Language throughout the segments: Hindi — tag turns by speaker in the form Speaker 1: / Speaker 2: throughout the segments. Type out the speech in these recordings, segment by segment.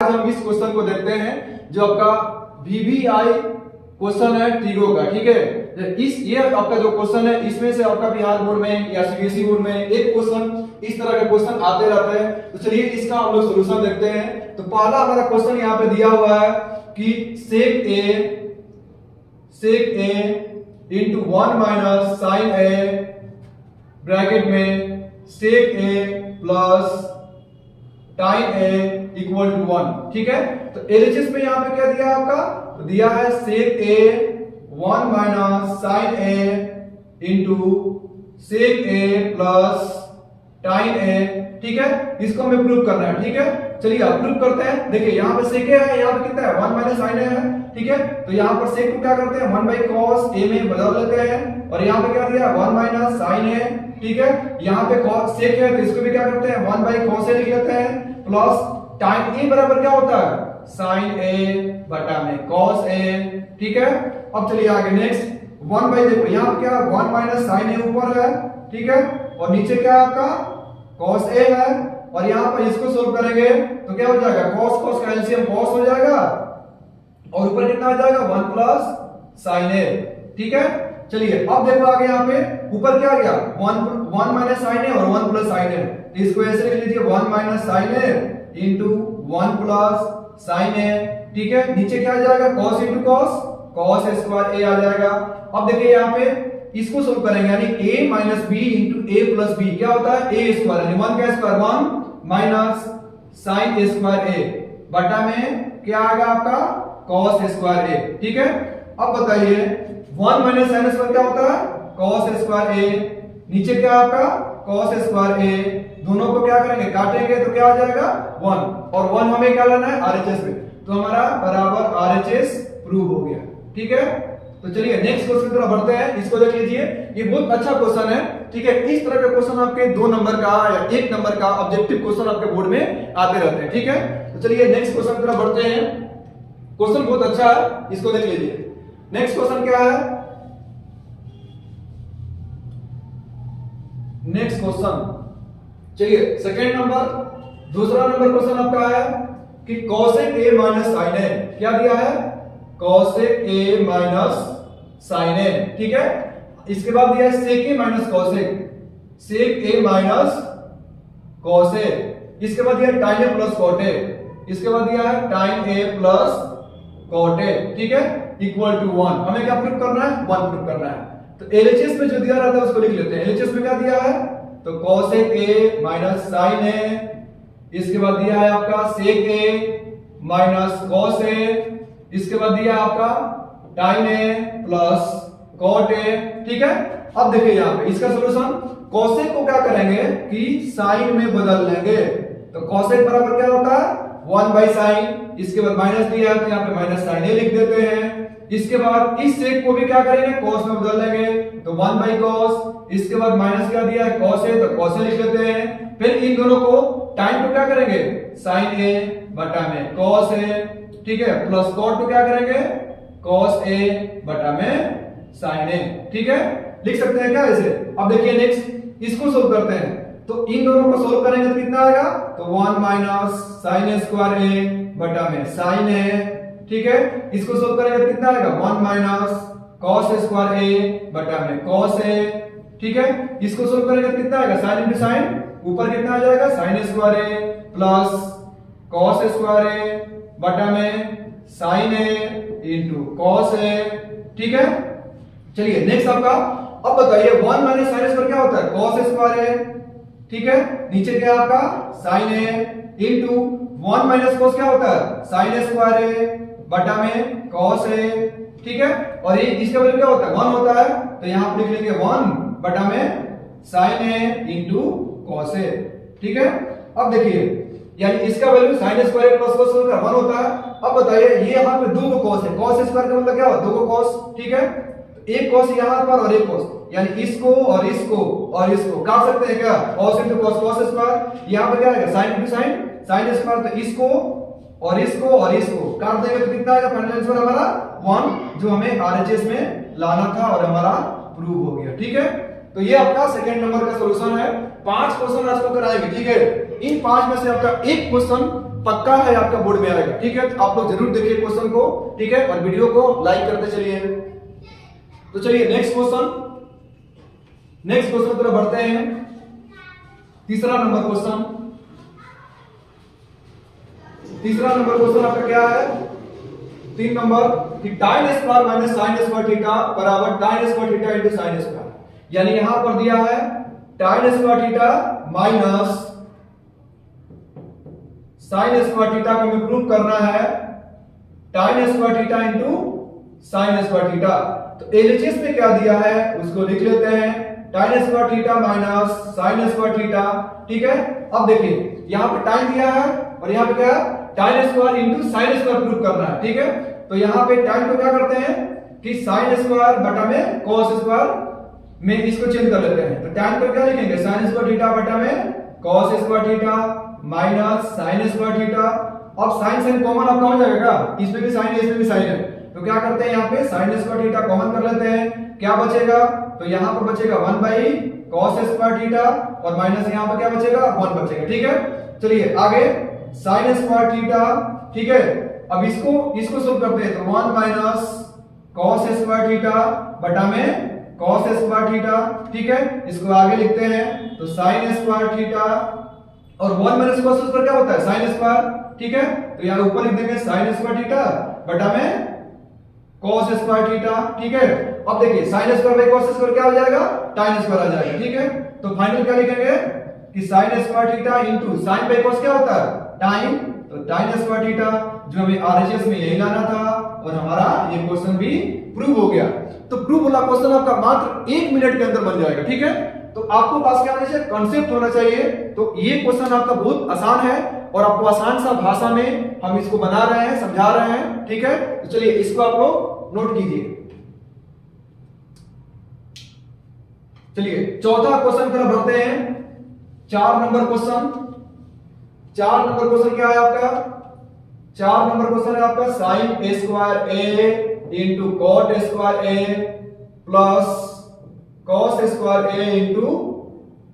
Speaker 1: आज हम इस क्वेश्चन को देखते हैं जो आपका VVI क्वेश्चन है ट्रिगो का। ठीक है, ये आपका जो क्वेश्चन है इसमें से आपका बिहार बोर्ड में या CBSE बोर्ड में एक क्वेश्चन इस तरह का क्वेश्चन आते रहते हैं। तो चलिए इसका हम लोग सॉल्यूशन देखते हैं। तो पहला हमारा क्वेश्चन यहाँ पे दिया हुआ है कि sec A into 1 minus sin A bracket में sec A plus tan A equal to 1। ठीक है, तो LHS में यहाँ पे क्या दिया है आपका, तो दिया है sec A 1 minus sin A into sec A plus tan A। ठीक है, इसको हमें प्रूव करना है। ठीक है, चलिए आप प्रूव करते हैं। देखिए यहाँ पे sec A है, यहाँ पे कितना है 1 minus sin A है। ठीक है, तो यहाँ पर sec को क्या करते हैं 1 by cos A में बदल लेते हैं और यहाँ पे क्या दिया 1 minus sin A। ठीक है, यहाँ पे sec है तो इसको भी क्या करते हैं 1 by cos A लिख लेते हैं प्लस tan A बराबर क्या होता है sin A बटा में cos A। ठीक है, अब चलिए आगे नेक्स्ट 1 by, देखो यहाँ पे क्या 1 minus sin A ऊपर है। ठीक है, और नीचे क्या है आपका cos A है और यहाँ पर इसको सोल्व करेंगे तो क्या हो जाएगा cos cos का एलसीएम cos हो जाएगा और ऊपर कितना आ जाएगा 1 plus sin A। ठीक है, चलिए अब देखो आगे यहाँ पे ऊपर क्या आ गया 1 minus sin A और 1 plus sin A। तो इसको ऐसे लिख लीजिए 1 minus sin A into 1 plus sin A। ठीक है, नीचे क्या आ जाएगा cos into cos square A आ जाएगा। अब देखिए यहाँ पे इसको सोल्व करेंगे यानी a minus b into a plus b क्या होता है a स्क्वायर यानी 1 का square 1 minus sin a square a बटा में क्या आएगा आपका cos स्क्वायर a। ठीक है, अब बताइए 1 minus sin स्क्वायर क्या होता है cos स्क्वायर a, नीचे क्या आपका cos स्क्वायर a, दोनों को क्या करेंगे काटेंगे तो क्या आ जाएगा 1 और 1 हमें क्या लेना है RHS में, तो हमारा बराबर RHS प्रूव हो गया। ठीक है, तो चलिए नेक्स्ट क्वेश्चन की तरफ बढ़ते हैं। इसको देख लीजिए, ये बहुत अच्छा क्वेश्चन है। ठीक है, इस तरह का क्वेश्चन आपके 2 नंबर का या 1 नंबर का ऑब्जेक्टिव क्वेश्चन आपके बोर्ड में आते रहते हैं। ठीक है, तो चलिए नेक्स्ट क्वेश्चन की तरफ बढ़ते हैं। क्वेश्चन बहुत अच्छा है, इसको देख लीजिए। नेक्स्ट क्वेश्चन क्या है, नेक्स्ट क्वेश्चन चलिए सेकंड नंबर, दूसरा नंबर क्वेश्चन आपका है कि cosec A minus sin A क्या दिया है cosec A minus sin A। ठीक है, इसके बाद दिया है sec A minus sec A minus cos A, इसके बाद दिया है tan A plus cot A, इसके बाद दिया है tan A plus cot A। ठीक है, इक्वल टू 1। हमें क्या प्रूव करना है 1 प्रूव करना है। तो LHS में जो दिया रहता है उसको लिख लेते हैं। LHS में क्या दिया है तो cosec A minus sin A, इसके बाद दिया है आपका sec A minus cos A, इसके बाद दिया आपका tan A plus cot A। ठीक है, अब देखिए यहाँ पे इसका सॉल्यूशन cosec को क्या करेंगे कि sin में बदल लेंगे। तो cosec बराबर क्या होता है 1 by sin, इसके बाद माइनस दिया है तो यहाँ पे माइनस sin A लिख देते हैं। इसके बाद इस sec को भी क्या करेंगे cos में बदल लेंगे तो 1 by cos, इसके बाद माइनस क्या दिया है cos A तो cos A लिख लेते हैं। फिर इन दोनों को टाइम को क्या करेंगे sin A बटा में cos A। ठीक है, प्लस cot को क्या करेंगे cos A बटा में sin A। ठीक है, लिख सकते हैं क्या ऐसे। अब देखिए नेक्स्ट इसको सोल्व करते हैं, तो इन दोनों को सोल्व करेंगे तो कितना आएगा तो 1 minus sin A square A बटा में sin A। ठीक है, इसको सोल्व करेंगे तो कितना आएगा 1 minus cos स्क्वायर A बटा में cos A। ठीक है, इसको सोल्व करेंगे तो कितना आएगा sin into sin, ऊपर कितना आ जाएगा sin square A plus cos square A बटा में sin A into cos A। ठीक है, चलिए नेक्स्ट आपका, अब बताइए 1 minus sin स्क्वायर क्या होता है cos स्क्वायर A। ठीक है, नीचे क्या आपका sin A into 1 minus cos क्या होता है sin स्क्वायर A बटा में cos A। ठीक है, और ये इसका वैल्यू क्या होता है 1 होता है तो यहां पर लिख लेंगे 1 बटा में sin A into cos A। ठीक है, अब देखिए यानी इसका value sin square plus cos square 1 होता है। अब बताइए ये यहां पे 2 cos है, cos स्क्वायर का मतलब क्या होता है 2 cos। ठीक है, एक cos यहां पर और एक cos यानी इसको और इसको काट सकते हैं क्या cos into cos स्क्वायर। यहां पर क्या आएगा sin into sin स्क्वायर, तो इसको और इसको काट देंगे तो कितना आएगा फाइनल आंसर हमारा 1 जो हमें RHS में लाना था और हमारा प्रूव हो गया। ठीक है, तो ये आपका सेकंड नंबर का सॉल्यूशन है। 5 क्वेश्चन आज को कराएंगे। ठीक है, इन 5 में से आपका एक क्वेश्चन पक्का है आपका बोर्ड में आएगा। ठीक है, तो आप लोग जरूर देखिए क्वेश्चन को। ठीक है, और वीडियो को लाइक करते चलिए। तो चलिए नेक्स्ट क्वेश्चन तरफ बढ़ते हैं। तीसरा नंबर क्वेश्चन आपका क्या है? 3 नंबर कि tan square minus sin square theta बराबर tan square theta into sin square. यानी यहां पर दिया है tan square theta minus sin square theta को हमें प्रूव करना है tan square theta into sin square theta. तो एलएचएस में क्या दिया है उसको लिख लेते हैं, tan square theta minus sin square theta. ठीक है, अब देखिए यहां पे tan दिया है और यहां पे क्या है tan square into sin square prove करना है। ठीक है, तो यहां पे tan को क्या करते हैं कि sin स्क्वायर बटा में cos स्क्वायर में इसको चेंज कर लेते हैं। तो tan को क्या लिखेंगे sin स्क्वायर थीटा बटा में cos square theta minus sin square theta. अब sin कॉमन आपका हो जाएगा, इसमें भी sin है इसमें भी sin है, तो क्या करते हैं यहाँ पे sin स्क्वायर थीटा कॉमन कर लेते हैं। क्या बचेगा? तो यहाँ पर बचेगा 1 बाई cos स्क्वायर थीटा और माइनस यहाँ पर क्या बचेगा 1 बचेगा। ठीक है, चलिए आगे sin स्क्वायर थीटा। ठीक है, अब इसको सोल्व करते हैं तो 1 माइनस cos स्क्वायर थीटा बटा में cos स्क्वायर थीटा। ठीक है, इसको आगे लिखते हैं तो sin स्क्वायर थीटा और 1 माइनस cos स्क्वायर क्या होता है sin स्क्वायर। ठीक है, तो यहाँ ऊपर लिख देंगे sin स्क्वायर थीटा बटा में cos स्क्वायर थीटा। ठीक है, अब देखिए sin square by cos square क्या हो जाएगा tan स्क्वायर आ जाएगा। ठीक है, तो फाइनल क्या लिखेंगे कि sin square theta into sin by cos क्या होता है tan, तो tan स्क्वायर थीटा जो हमें आरएचएस में यही लाना था और हमारा ये क्वेश्चन भी प्रूव हो गया। तो प्रूव वाला क्वेश्चन आपका मात्र 1 मिनट के अंदर बन जाएगा। ठीक है, तो आपको पास क्या होना चाहिए कॉन्सेप्ट होना चाहिए। तो ये क्वेश्चन आपका बहुत आसान है और आपको आसान सा भाषा में हम इसको बना रहे हैं, समझा रहे हैं। ठीक है, तो चलिए इसको आप लोग नोट कीजिए। चलिए चौथा क्वेश्चन तरफ बढ़ते हैं। 4 नंबर क्वेश्चन क्या है आपका? 4 नंबर क्वेश्चन है आपका sin a square a into cot square a plus cos square a into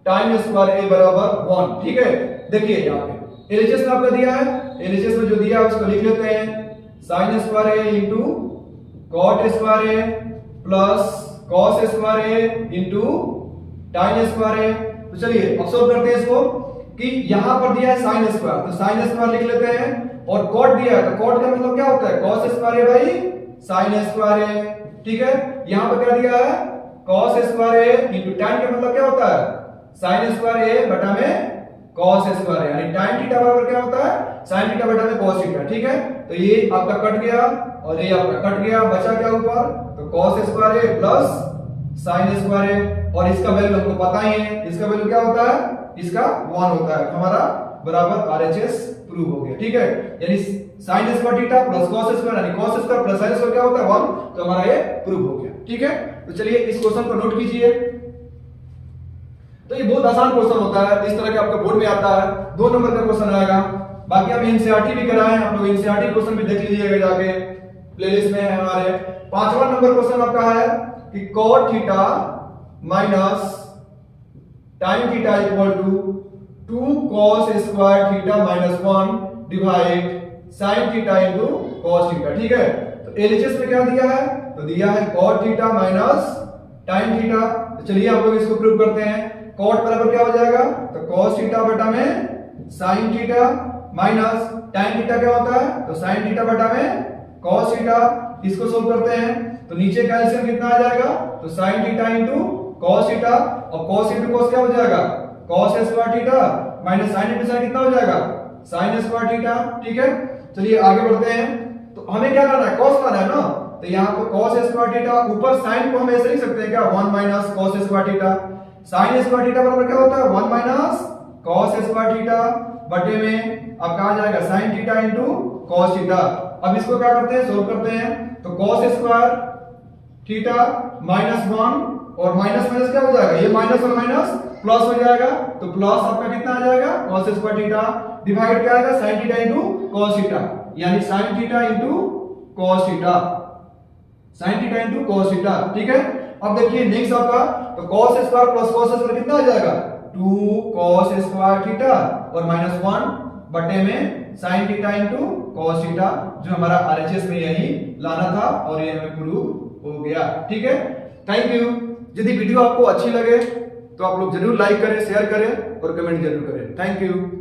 Speaker 1: tan square a बराबर 1। ठीक है, देखिए यहाँ पे एलएचएस में आपका दिया है, एलएचएस में जो दिया है उसको लिख लेते हैं sin square a into cot square a plus cos square a into tan square a। तो चलिए अब सॉल्व करते हैं इसको कि यहां पर दिया है sin स्क्वायर, तो sin स्क्वायर लिख लेते हैं और cot दिया है तो cot का मतलब क्या होता है cos square a by sin square a। ठीक है, यहां पर क्या दिया है cos square a into tan का मतलब क्या होता है sin स्क्वायर a बटा में cos स्क्वायर a, यानी tan थीटा बराबर क्या होता है sin थीटा बटा में cos थीटा। ठीक है, तो ये आपका कट गया और ये आपका कट गया, बचा क्या ऊपर तो cos square a plus sin square a और इसका वैल्यू हमको पता ही है, इसका वैल्यू क्या होता है इसका 1 होता है। हमारा बराबर आरएचएस प्रूव हो गया। ठीक है, यानी sin square theta plus cos square यानी cos square plus sin square क्या होता है 1, तो हमारा ये प्रूव हो गया। ठीक है, तो चलिए इस क्वेश्चन को नोट कीजिए। तो ये बहुत आसान क्वेश्चन होता है, इस तरह के आपका बोर्ड में आता है, 2 नंबर का क्वेश्चन आएगा। बाकी हम एनसीईआरटी भी कराए हैं, आप लोग एनसीईआरटी क्वेश्चन भी देख लीजिएगा जाके, प्लेलिस्ट में है हमारे। 5वां नंबर क्वेश्चन आपका है कि cot theta minus tan theta equal to 2 cos square theta minus 1 divide sin theta into cos theta. ठीक है, तो एलएचएस में क्या दिया है तो दिया है cot theta minus tan theta. तो चलिए आप लोग इसको प्रूव करते हैं। cot बराबर क्या हो जाएगा तो cos थीटा बटा में sin theta minus tan theta क्या होता है तो sin थीटा बटा में cos थीटा। इसको सोल्व करते हैं तो नीचे का एलसीएम कितना आ जाएगा तो sin theta into cos theta और cos इनटू cos क्या हो जाएगा cos square theta minus sin into sin कितना हो जाएगा sin स्क्वायर थीटा। ठीक है, चलिए आगे बढ़ते हैं। तो हमें क्या करना है cos लाना है ना, तो यहाँ पे cos स्क्वायर थीटा ऊपर sin को हम ऐसे लिख सकते हैं क्या 1 minus cos square theta. sin square theta बराबर क्या होता है 1 माइनस cos स्क्वायर थीटा बटे में अब कहा जाएगा sin theta into cos theta. अब इसको क्या करते हैं सोल्व करते हैं तो cos स्क्वायर थीटा माइनस 1 और माइनस माइनस क्या हो जाएगा ये माइनस और माइनस प्लस हो जाएगा, तो प्लस आपका कितना आ जाएगा cos स्क्वायर थीटा डिवाइड क्या आएगा sin theta into cos theta, यानी sin theta into cos theta, sin theta into cos theta. ठीक है, अब देखिए नेक्स्ट आपका तो cos square plus cos square कितना आ जाएगा 2 cos स्क्वायर थीटा और माइनस 1 बटे में sin theta into cos theta, जो हमारा RHS में यही लाना था और ये हमें प्रूव हो गया। ठीक है, थैंक यू। यदि वीडियो आपको अच्छी लगे तो आप लोग जरूर लाइक करें, शेयर करें और कमेंट जरूर करें। Thank you.